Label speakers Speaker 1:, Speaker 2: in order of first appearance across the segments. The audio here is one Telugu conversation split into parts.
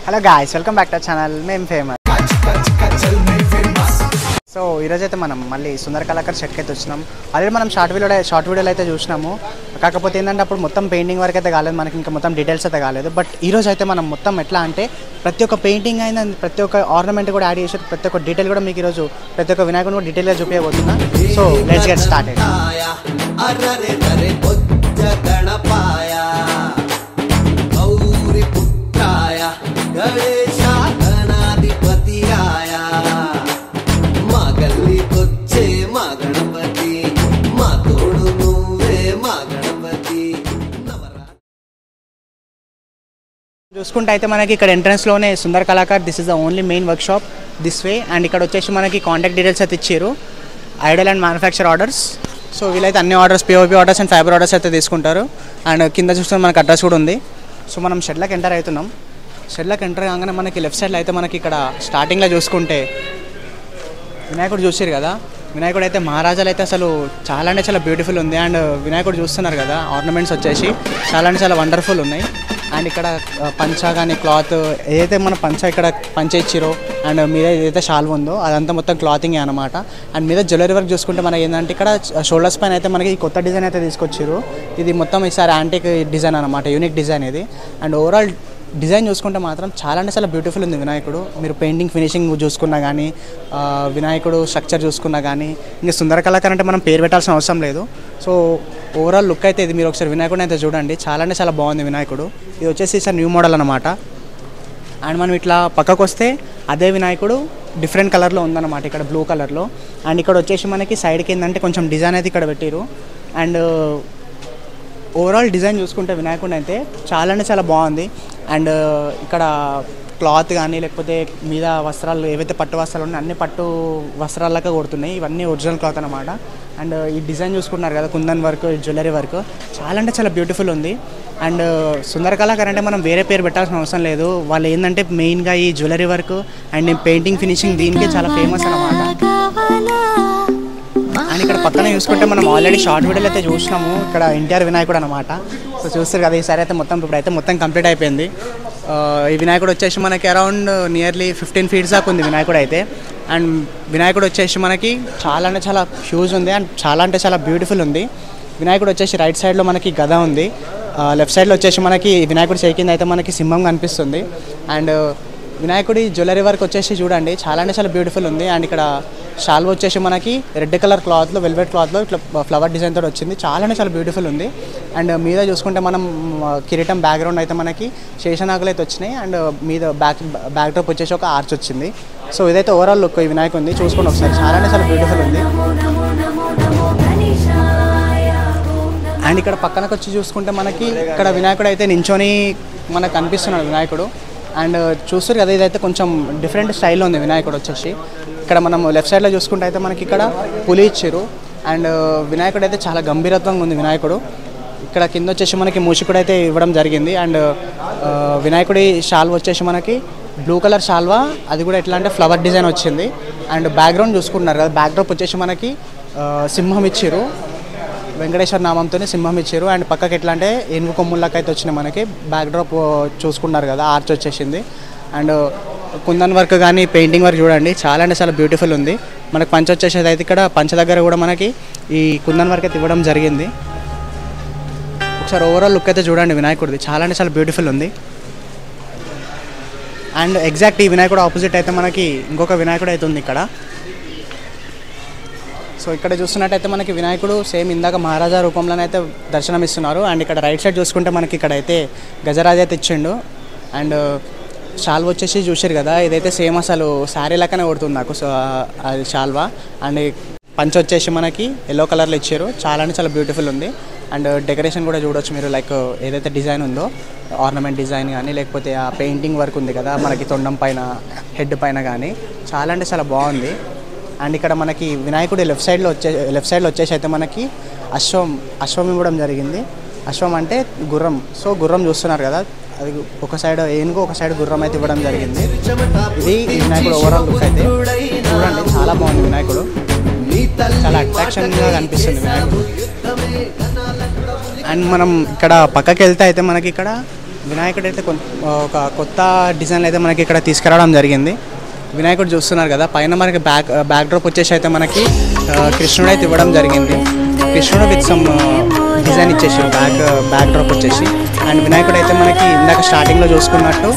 Speaker 1: Hello guys, welcome back to channel మేము ఫేమస్. సో ఈరోజు అయితే మనం మళ్ళీ సుందర కళాకార్ షెడ్కి అయితే వచ్చినాం. ఆల్రెడీ మనం షార్ట్ వీడియోలో అయితే చూసినాము. కాకపోతే ఏంటంటే అప్పుడు మొత్తం పెయింటింగ్ వరకు అయితే కాలేదు, మనకి ఇంకా మొత్తం డీటెయిల్స్ అయితే కాలేదు. బట్ ఈరోజు అయితే మనం మొత్తం ఎట్లా అంటే ప్రతి ఒక్క పెయింటింగ్ అయినా ప్రతి ఒక్క ఆర్నమెంట్ కూడా యాడ్ చేసి ప్రతి ఒక్క డీటెయిల్ కూడా మీకు ఈరోజు ప్రతి ఒక్క వినాయకుడిని కూడా డీటెయిల్గా చూపించబోతున్నా. So let's get started. చూసుకుంటే అయితే మనకి ఇక్కడ ఎంట్రన్స్లోనే Sundara Kalakar, this is the only main workshop this way. And ఇక్కడ వచ్చేసి మనకి కాంటాక్ట్ డీటెయిల్స్ అయితే ఇచ్చారు, idol and manufacture orders. So వీళ్ళైతే అన్ని orders, POP orders and fibre orders అయితే తీసుకుంటారు. అండ్ కింద చూస్తే మనకి అడ్రస్ కూడా ఉంది. సో మనం షెడ్లోకి ఎంటర్ అవుతున్నాం. షెడ్లోకి ఎంటర్ కాగానే మనకి లెఫ్ట్ సైడ్లో అయితే మనకి ఇక్కడ స్టార్టింగ్లో చూసుకుంటే వినాయకుడు చూసారు కదా. వినాయకుడు అయితే మహారాజాలు అయితే అసలు చాలా అంటే చాలా బ్యూటిఫుల్ ఉంది. అండ్ వినాయకుడు చూస్తున్నారు కదా, ఆర్నమెంట్స్ వచ్చేసి చాలా అంటే చాలా వండర్ఫుల్ ఉన్నాయి. అండ్ ఇక్కడ పంచ కానీ క్లాత్ ఏదైతే మన ఇక్కడ పంచ ఇచ్చిరో అండ్ మీద ఏదైతే షాల్వ్ ఉందో అదంతా మొత్తం క్లాతింగ్ అనమాట. అండ్ మీద జ్యువెలరీ వర్క్ చూసుకుంటే మనకి ఏంటంటే ఇక్కడ షోల్డర్స్ పైన అయితే మనకి కొత్త డిజైన్ అయితే తీసుకొచ్చారు. ఇది మొత్తం ఈసారి యాంటిక్ డిజైన్ అనమాట, యూనిక్ డిజైన్ ఇది. అండ్ ఓవరాల్ డిజైన్ చూసుకుంటే మాత్రం చాలా అంటే చాలా బ్యూటిఫుల్ ఉంది వినాయకుడు. మీరు పెయింటింగ్ ఫినిషింగ్ చూసుకున్నా కానీ, వినాయకుడు స్ట్రక్చర్ చూసుకున్నా కానీ, ఇంకా సుందర కళాకార్ అంటే మనం పేరు పెట్టాల్సిన అవసరం లేదు. సో ఓవరాల్ లుక్ అయితే ఇది మీరు ఒకసారి వినాయకుడిని అయితే చూడండి, చాలా అంటే చాలా బాగుంది వినాయకుడు. ఇది వచ్చేసి సార్ న్యూ మోడల్ అనమాట. అండ్ మనం ఇట్లా పక్కకు వస్తే అదే వినాయకుడు డిఫరెంట్ కలర్లో ఉందన్నమాట, ఇక్కడ బ్లూ కలర్లో. అండ్ ఇక్కడ వచ్చేసి మనకి సైడ్కి ఏంటంటే కొంచెం డిజైన్ అయితే ఇక్కడ పెట్టారు. అండ్ ఓవరాల్ డిజైన్ చూసుకుంటే వినాయకుడు అయితే చాలా అంటే చాలా బాగుంది. అండ్ ఇక్కడ క్లాత్ కానీ లేకపోతే మీద వస్త్రాలు ఏవైతే పట్టు వస్త్రాలు ఉన్నాయో అన్ని పట్టు వస్త్రాలకే కొడుతున్నాయి, ఇవన్నీ ఒరిజినల్ క్లాత్ అనమాట. అండ్ ఈ డిజైన్ చూసుకుంటున్నారు కదా, కుందన్ వర్క్, జ్యువెలరీ వర్క్ చాలా అంటే చాలా బ్యూటిఫుల్ ఉంది. అండ్ సుందర కళాకార్ అంటే మనం వేరే పేరు పెట్టాల్సిన అవసరం లేదు. వాళ్ళు ఏంటంటే మెయిన్గా ఈ jewellery work and painting finishing దీనికే చాలా ఫేమస్ అనమాట. అండ్ ఇక్కడ పక్కన చూసుకుంటే మనం ఆల్రెడీ షార్ట్ వీడియోలో అయితే చూసినాము, ఇక్కడ ఎన్టీఆర్ వినాయకుడు అనమాట. సో చూస్తారు కదా, ఈసారి అయితే ఇప్పుడైతే మొత్తం కంప్లీట్ అయిపోయింది. ఈ వినాయకుడు వచ్చేసి మనకి అరౌండ్ నియర్లీ 15 feet దాకా ఉంది వినాయకుడు అయితే. అండ్ వినాయకుడు వచ్చేసి మనకి చాలా అంటే చాలా హ్యూజ్ ఉంది అండ్ చాలా అంటే చాలా బ్యూటిఫుల్ ఉంది. వినాయకుడు వచ్చేసి రైట్ సైడ్లో మనకి గద ఉంది, లెఫ్ట్ సైడ్లో వచ్చేసి మనకి వినాయకుడు చేయి అయితే మనకి సింహం కనిపిస్తుంది. అండ్ వినాయకుడి జ్యువెలరీ వర్క్ వచ్చేసి చూడండి, చాలా అంటే చాలా బ్యూటిఫుల్ ఉంది. అండ్ ఇక్కడ షాల్వ్ వచ్చేసి మనకి రెడ్ కలర్ క్లాత్లో, వెల్వెట్ క్లాత్లో ఇట్లా ఫ్లవర్ డిజైన్ తోటి వచ్చింది, చాలా అంటే చాలా బ్యూటిఫుల్ ఉంది. అండ్ మీద చూసుకుంటే మనం కిరీటం బ్యాక్గ్రౌండ్ అయితే మనకి శేషనాగులు అయితే వచ్చినాయి. అండ్ మీద బ్యాక్ డ్రాప్ వచ్చేసి ఒక ఆర్చ్ వచ్చింది. సో ఇదైతే ఓవరాల్ లుక్ ఈ వినాయకుడు ఉంది, చూసుకోండి ఒకసారి, చాలా అంటే చాలా బ్యూటిఫుల్ ఉంది. అండ్ ఇక్కడ పక్కనకు వచ్చి చూసుకుంటే మనకి ఇక్కడ వినాయకుడు అయితే నించొని మనకు కనిపిస్తున్నాడు వినాయకుడు. అండ్ చూస్తారు కదా, ఇదైతే కొంచెం డిఫరెంట్ స్టైల్లో ఉంది వినాయకుడు వచ్చేసి. ఇక్కడ మనం లెఫ్ట్ సైడ్లో చూసుకుంటే అయితే మనకి ఇక్కడ పులి ఇచ్చారు. అండ్ వినాయకుడు అయితే చాలా గంభీరత్వంగా ఉంది వినాయకుడు. ఇక్కడ కింద వచ్చేసి మనకి మూషికుడు అయితే ఇవ్వడం జరిగింది. అండ్ వినాయకుడి షాల్వ వచ్చేసి మనకి బ్లూ కలర్ షాల్వా, అది కూడా ఎట్లా అంటే ఫ్లవర్ డిజైన్ వచ్చింది. అండ్ బ్యాక్గ్రౌండ్ చూసుకుంటున్నారు కదా, బ్యాక్డ్రాప్ వచ్చేసి మనకి సింహం ఇచ్చారు, వెంకటేశ్వర నామంతోనే సింహం ఇచ్చారు. అండ్ పక్కకి ఎట్లా అంటే ఏనుగు కొమ్ముళ్ళకి అయితే వచ్చినాయి మనకి. బ్యాక్డ్రాప్ చూసుకున్నారు కదా, ఆర్చ్ వచ్చేసింది. అండ్ కుందన్ వర్క్ కానీ పెయింటింగ్ వర్క్ చూడండి, చాలా అంటే చాలా బ్యూటిఫుల్ ఉంది. మనకి పంచ వచ్చేసేది అయితే ఇక్కడ పంచ దగ్గర కూడా మనకి ఈ కుందన్ వర్క్ అయితే ఇవ్వడం జరిగింది. ఒకసారి ఓవరాల్ లుక్ అయితే చూడండి వినాయకుడిది, చాలా అంటే చాలా బ్యూటిఫుల్ ఉంది. అండ్ ఎగ్జాక్ట్ ఈ వినాయకుడు ఆపోజిట్ అయితే మనకి ఇంకొక వినాయకుడు అయితే ఉంది ఇక్కడ. సో ఇక్కడ చూస్తున్నట్టయితే మనకి వినాయకుడు సేమ్ ఇందాక మహారాజా రూపంలోనే అయితే దర్శనమిస్తున్నారు. అండ్ ఇక్కడ రైట్ సైడ్ చూసుకుంటే మనకి ఇక్కడ అయితే గజరాజ్ అయితే ఇచ్చిండు. అండ్ షాల్వ వచ్చేసి చూసారు కదా, ఇదైతే సేమ్ అసలు శారీ లెక్కనే కొడుతుంది నాకు. సో అది షాల్వా. అండ్ పంచ వచ్చేసి మనకి ఎల్లో కలర్లో ఇచ్చారు, చాలా అంటే చాలా బ్యూటిఫుల్ ఉంది. అండ్ డెకరేషన్ కూడా చూడొచ్చు మీరు, లైక్ ఏదైతే డిజైన్ ఉందో ఆర్నమెంట్ డిజైన్ కానీ లేకపోతే ఆ పెయింటింగ్ వర్క్ ఉంది కదా మనకి తొండం పైన, హెడ్ పైన కానీ చాలా అంటే చాలా బాగుంది. అండ్ ఇక్కడ మనకి వినాయకుడు లెఫ్ట్ సైడ్లో వచ్చేసి అయితే మనకి అశ్వం ఇవ్వడం జరిగింది. అశ్వం అంటే గుర్రం. సో గుర్రం చూస్తున్నారు కదా, అది ఒక సైడ్ ఏనుగు, ఒక సైడ్ గుర్రం అయితే ఇవ్వడం జరిగింది. ఇది వినాయకుడు ఓవరాల్ లుక్ అయితే చూడండి, చాలా బాగుంది వినాయకుడు, చాలా అట్రాక్షన్గా కనిపిస్తుంది వినాయకుడు. అండ్ మనం ఇక్కడ పక్కకి వెళ్తే అయితే మనకి ఇక్కడ వినాయకుడు అయితే ఒక కొత్త డిజైన్లు అయితే మనకి ఇక్కడ తీసుకురావడం జరిగింది. వినాయకుడు చూస్తున్నారు కదా, పైన మనకి బ్యాక్ డ్రాప్ వచ్చేసి అయితే మనకి కృష్ణుడు అయితే ఇవ్వడం జరిగింది. కృష్ణుడు విత్ సమ్ డిజైన్ ఇచ్చేసి బ్యాక్ డ్రాప్ వచ్చేసి. అండ్ వినాయకుడు అయితే మనకి ఇందాక స్టార్టింగ్లో చూసుకున్నట్టు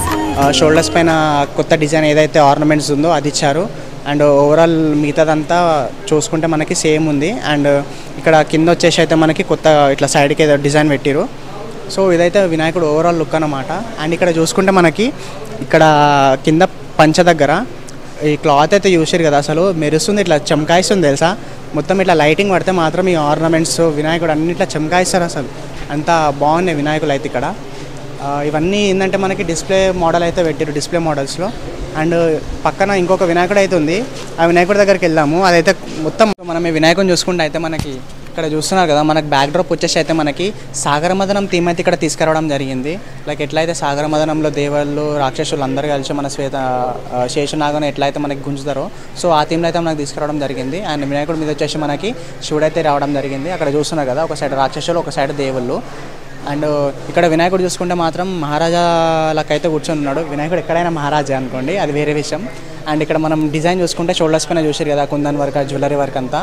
Speaker 1: షోల్డర్స్ పైన కొత్త డిజైన్ ఏదైతే ఆర్నమెంట్స్ ఉందో అది ఇచ్చారు. అండ్ ఓవరాల్ మిగతాదంతా చూసుకుంటే మనకి సేమ్ ఉంది. అండ్ ఇక్కడ కింద వచ్చేసి అయితే మనకి కొత్త ఇట్లా సైడ్కి ఏదో డిజైన్ పెట్టిరు. సో ఇదైతే వినాయకుడు ఓవరాల్ లుక్ అన్నమాట. అండ్ ఇక్కడ చూసుకుంటే మనకి ఇక్కడ కింద పంచ దగ్గర ఈ క్లాత్ అయితే చూసారు కదా, అసలు మెరుస్తుంది, ఇట్లా చమకాయిస్తుంది తెలుసా. మొత్తం ఇట్లా లైటింగ్ పడితే మాత్రం ఈ ఆర్నమెంట్స్ వినాయకుడు అన్ని ఇట్లా చమకాయిస్తారు. అసలు అంత బాగున్నాయి వినాయకులు అయితే ఇక్కడ. ఇవన్నీ ఏంటంటే మనకి డిస్ప్లే మోడల్ అయితే పెట్టారు, డిస్ప్లే మోడల్స్లో. అండ్ పక్కన ఇంకొక వినాయకుడు అయితే ఉంది, ఆ వినాయకుడి దగ్గరికి వెళ్దాము. అదైతే మొత్తం మనం ఈ వినాయకుడిని చూసుకుంటే అయితే మనకి ఇక్కడ చూస్తున్నారు కదా, మనకి బ్యాక్ డ్రాప్ వచ్చేసి అయితే మనకి సాగరమదనం థీమ్ అయితే ఇక్కడ తీసుకురావడం జరిగింది. లైక్ ఎట్లయితే సాగరమదనంలో దేవళ్ళు రాక్షసులు అందరూ కలిసి మన శేషనాగను ఎట్లయితే మనకి గుంజుతారో, సో ఆ థీమ్లో అయితే మనకి తీసుకురావడం జరిగింది. అండ్ వినాయకుడి మీద వచ్చేసి మనకి శివుడు అయితే రావడం జరిగింది. అక్కడ చూస్తున్నారు కదా, ఒక సైడ్ రాక్షసులు, ఒక సైడ్ దేవుళ్ళు. అండ్ ఇక్కడ వినాయకుడు చూసుకుంటే మాత్రం మహారాజాలకైతే కూర్చొని ఉన్నాడు. వినాయకుడు ఎక్కడైనా మహారాజా అనుకోండి, అది వేరే విషయం. అండ్ ఇక్కడ మనం డిజైన్ చూసుకుంటే షోల్డర్స్ పైన చూసారు కదా, కుందన్ వర్క్, జ్యువెలరీ వర్క్ అంతా.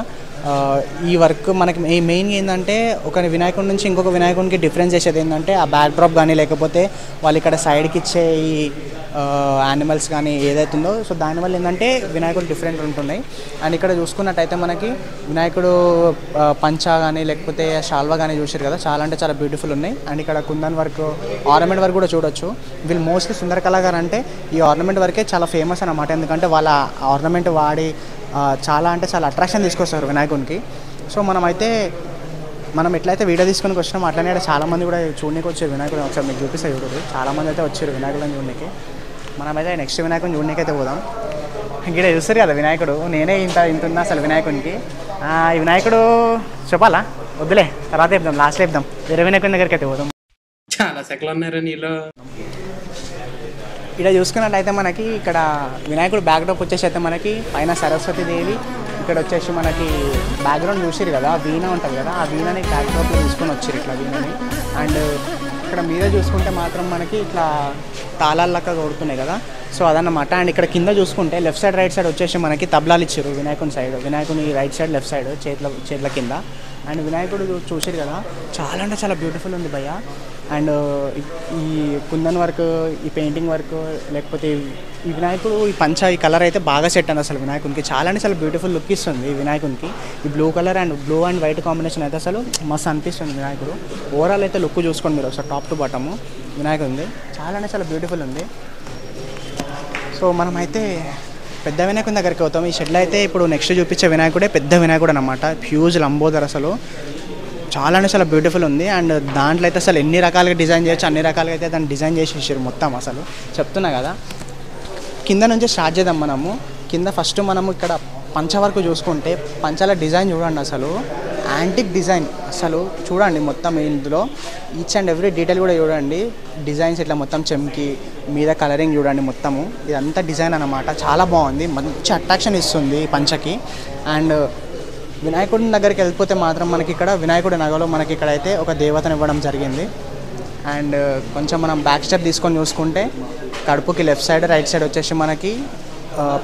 Speaker 1: ఈ వర్క్ మనకి మెయిన్గా ఏంటంటే ఒక వినాయకుడి నుంచి ఇంకొక వినాయకుడికి డిఫరెన్స్ చేసేది ఏంటంటే ఆ బ్యాక్ డ్రాప్ కానీ, లేకపోతే వాళ్ళు ఇక్కడ సైడ్కి ఇచ్చే ఈ యానిమల్స్ కానీ ఏదైతే ఉందో, సో దానివల్ల ఏంటంటే వినాయకుడు డిఫరెంట్ ఉంటున్నాయి. అండ్ ఇక్కడ చూసుకున్నట్టయితే మనకి వినాయకుడు పంచా కానీ లేకపోతే షాల్వా కానీ చూసారు కదా, చాలా అంటే చాలా బ్యూటిఫుల్ ఉన్నాయి. అండ్ ఇక్కడ కుందన్ వర్క్, ఆర్నమెంట్ వర్క్ కూడా చూడొచ్చు. వీళ్ళు మోస్ట్లీ సుందర కళాకారు అంటే ఈ ఆర్నమెంట్ వర్కే చాలా ఫేమస్ అన్నమాట. ఎందుకంటే వాళ్ళ ఆర్నమెంట్ వాడి చాలా అంటే చాలా అట్రాక్షన్ తీసుకొస్తారు వినాయకునికి. సో మనం ఎట్లయితే వీడియో తీసుకొని వచ్చినాం అట్లనే చాలామంది కూడా చూడడానికి వచ్చారు వినాయకుడు. ఒకసారి మీకు చూపిస్తాయి చూడరు, చాలామంది అయితే వచ్చారు వినాయకుడిని చూడడానికి. మనమైతే నెక్స్ట్ వినాయకుడిని చూడడానికి అయితే పోదాం. ఇక్కడ చూస్తారు కదా వినాయకుడు, నేనే ఇంత ఉన్నా అసలు వినాయకునికి. ఈ వినాయకుడు చెప్పాలా, వద్దులే తర్వాత చెప్దాం, లాస్ట్లో చెప్దాం. వేరే వినాయకుడి దగ్గరికి అయితే పోదాం.
Speaker 2: చాలా సెకలు ఉన్నారా నీలో.
Speaker 1: ఇక్కడ చూసుకున్నట్టయితే మనకి ఇక్కడ వినాయకుడు బ్యాక్ డ్రాప్ వచ్చేసి అయితే మనకి పైన సరస్వతీదేవి, ఇక్కడ వచ్చేసి మనకి బ్యాక్గ్రౌండ్ చూసిరు కదా, వీణ ఉంటుంది కదా, ఆ వీణని బ్యాక్ డ్రాప్లో తీసుకొని వచ్చారు ఇట్లా వీణని. అండ్ ఇక్కడ మీద చూసుకుంటే మాత్రం మనకి ఇట్లా తాళాలు లెక్క కొడుతున్నాయి కదా, సో అదన్నమాట. అండ్ ఇక్కడ కింద చూసుకుంటే లెఫ్ట్ సైడ్ రైట్ సైడ్ వచ్చేసి మనకి తబలాలు ఇచ్చారు వినాయకుని సైడ్, వినాయకుని రైట్ సైడ్ లెఫ్ట్ సైడ్ చేతుల కింద. అండ్ వినాయకుడు చూసారు కదా, చాలా అంటే చాలా బ్యూటిఫుల్ ఉంది భయ్య. అండ్ ఈ కుందన్ వర్క్, ఈ పెయింటింగ్ వర్క్, లేకపోతే ఈ వినాయకుడు ఈ ఈ కలర్ అయితే బాగా సెట్ అండి అసలు వినాయకునికి. చాలా అంటే చాలా బ్యూటిఫుల్ లుక్ ఇస్తుంది ఈ వినాయకునికి. ఈ blue colour and blue and white combination అయితే అసలు మస్తు అనిపిస్తుంది వినాయకుడు. ఓవరాల్ అయితే లుక్ చూసుకోండి మీరు ఒకసారి, టాప్ టు బాటము వినాయకుడు ఉంది, చాలా అంటే చాలా బ్యూటిఫుల్ ఉంది. సో మనమైతే పెద్ద వినాయకుని దగ్గరికి అవుతాం. ఈ షెడ్లో అయితే ఇప్పుడు నెక్స్ట్ చూపించే వినాయకుడే పెద్ద వినాయకుడు అనమాట. హ్యూజ్ లంబోదర్, అసలు చాలా అంటే చాలా బ్యూటిఫుల్ ఉంది. అండ్ దాంట్లో అయితే అసలు ఎన్ని రకాలుగా డిజైన్ చేయొచ్చు, అన్ని రకాలుగా అయితే దాన్ని డిజైన్ చేసేసారు మొత్తం. అసలు చెప్తున్నా కదా, కింద నుంచి స్టార్ట్ చేద్దాం మనము. కింద ఫస్ట్ మనము ఇక్కడ పంచ వరకు చూసుకుంటే పంచాల డిజైన్ చూడండి, అసలు యాంటిక్ డిజైన్ అసలు చూడండి మొత్తం. ఇందులో ఈచ్ అండ్ ఎవ్రీ డీటెయిల్ కూడా చూడండి, డిజైన్స్ ఇట్లా మొత్తం చెమ్కి మీద కలరింగ్ చూడండి మొత్తము. ఇదంతా డిజైన్ అన్నమాట, చాలా బాగుంది, మంచి అట్రాక్షన్ ఇస్తుంది పంచకి. అండ్ వినాయకుడి దగ్గరికి వెళ్ళిపోతే మాత్రం మనకి ఇక్కడ వినాయకుడి నగలో మనకి ఇక్కడైతే ఒక దేవతను ఇవ్వడం జరిగింది. అండ్ కొంచెం మనం బ్యాక్ స్టెప్ తీసుకొని చూసుకుంటే కడుపుకి లెఫ్ట్ సైడ్ రైట్ సైడ్ వచ్చేసి మనకి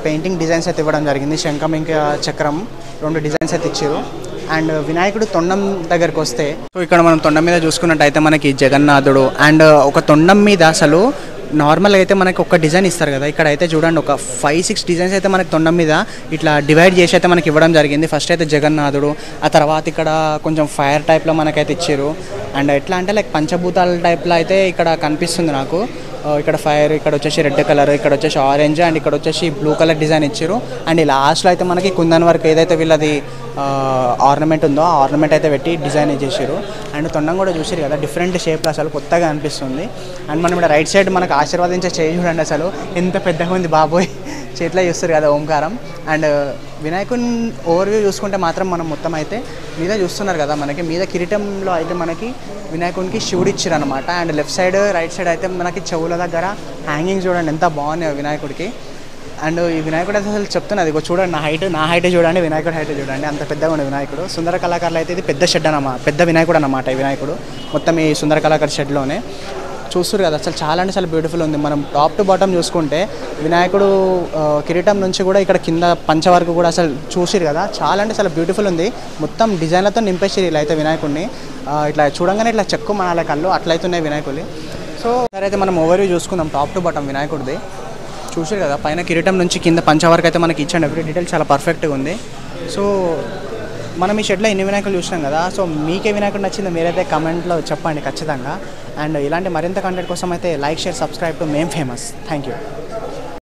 Speaker 1: పెయింటింగ్ డిజైన్స్ అయితే ఇవ్వడం జరిగింది. శంఖం ఇంకా చక్రం 2 డిజైన్స్ అయితే ఇచ్చారు. అండ్ వినాయకుడు తొండం దగ్గరికి వస్తే, సో ఇక్కడ మనం తొండం మీద చూసుకున్నట్టయితే మనకి జగన్నాథుడు. అండ్ ఒక తొండం మీద అసలు నార్మల్గా అయితే మనకి ఒక డిజైన్ ఇస్తారు కదా, ఇక్కడ అయితే చూడండి ఒక 5-6 డిజైన్స్ అయితే మనకి తొండం మీద ఇట్లా డివైడ్ చేసి అయితే మనకి ఇవ్వడం జరిగింది. ఫస్ట్ అయితే జగన్నాథుడు, ఆ తర్వాత ఇక్కడ కొంచెం ఫైర్ టైప్లో మనకైతే ఇచ్చారు. అండ్ ఎట్లా అంటే లైక్ పంచభూతాల టైప్లో అయితే ఇక్కడ కనిపిస్తుంది నాకు. ఇక్కడ ఫైర్, ఇక్కడ వచ్చేసి రెడ్ కలర్, ఇక్కడ వచ్చేసి ఆరెంజ్, అండ్ ఇక్కడ వచ్చేసి బ్లూ కలర్ డిజైన్ ఇచ్చారు. అండ్ ఈ లాస్ట్లో అయితే మనకి కుందన్ వర్క్ ఏదైతే వీళ్ళది ఆర్నమెంట్ ఉందో ఆ ఆర్నమెంట్ అయితే పెట్టి డిజైన్ చేసారు. అండ్ తొండం కూడా చూసారు కదా, డిఫరెంట్ షేప్లో అసలు కొత్తగా అనిపిస్తుంది. అండ్ మనం ఇక్కడ రైట్ సైడ్ మనకు ఆశీర్వాదించే చేయి చూడండి, అసలు ఎంత పెద్దగా ఉంది బాబోయ్, చేతిలో చూస్తారు కదా ఓంకారం. అండ్ వినాయకుని ఓవర్వ్యూ చూసుకుంటే మాత్రం మనం మొత్తం అయితే మీద చూస్తున్నారు కదా, మనకి మీద కిరీటంలో అయితే మనకి వినాయకునికి శివుడు ఇచ్చారు అనమాట. And left side right side అయితే మనకి చెవుల దగ్గర హ్యాంగింగ్ చూడండి ఎంత బాగున్నాయి వినాయకుడికి. అండ్ ఈ వినాయకుడు అసలు చెప్తున్నది ఇగో చూడండి, నా హైట్ చూడండి, వినాయకుడు హైట్ చూడండి, అంత పెద్దగా ఉంది వినాయకుడు. సుందర కళాకారులు అయితే ఇది పెద్ద షెడ్ అన్నమాట, పెద్ద వినాయకుడు అన్నమాట ఈ వినాయకుడు మొత్తం ఈ సుందర కళాకారు షెడ్లోనే. చూస్తారు కదా, అసలు చాలా అంటే చాలా బ్యూటిఫుల్ ఉంది. మనం టాప్ టు బాటమ్ చూసుకుంటే వినాయకుడు కిరీటం నుంచి కూడా ఇక్కడ కింద పంచ వరకు కూడా అసలు చూసిరు కదా, చాలా అంటే చాలా బ్యూటిఫుల్ ఉంది. మొత్తం డిజైన్లతో నింపేసిరు ఇలా అయితే వినాయకుడిని. ఇట్లా చూడంగానే ఇట్లా చెక్కు మన కళ్ళు అట్లయితున్నాయి వినాయకుడి. సో సరే అయితే మనం ఓవర్వ్యూ చూసుకుందాం టాప్ టు బాటమ్ వినాయకుడిది. చూసారు కదా, పైన కిరీటం నుంచి కింద పంచ వరకు అయితే మనకి ఇచ్చాను. ఎవ్రీ డీటెయిల్ చాలా పర్ఫెక్ట్గా ఉంది. సో మనం ఈ షెడ్లో ఎన్ని వినాయకులు చూసినాం కదా, సో మీకే వినాయకుడు నచ్చిందో మీరైతే కమెంట్లో చెప్పండి ఖచ్చితంగా. అండ్ ఇలాంటి మరింత కంటెంట్ కోసం అయితే like, share, subscribe to ma'am famous. Thank you.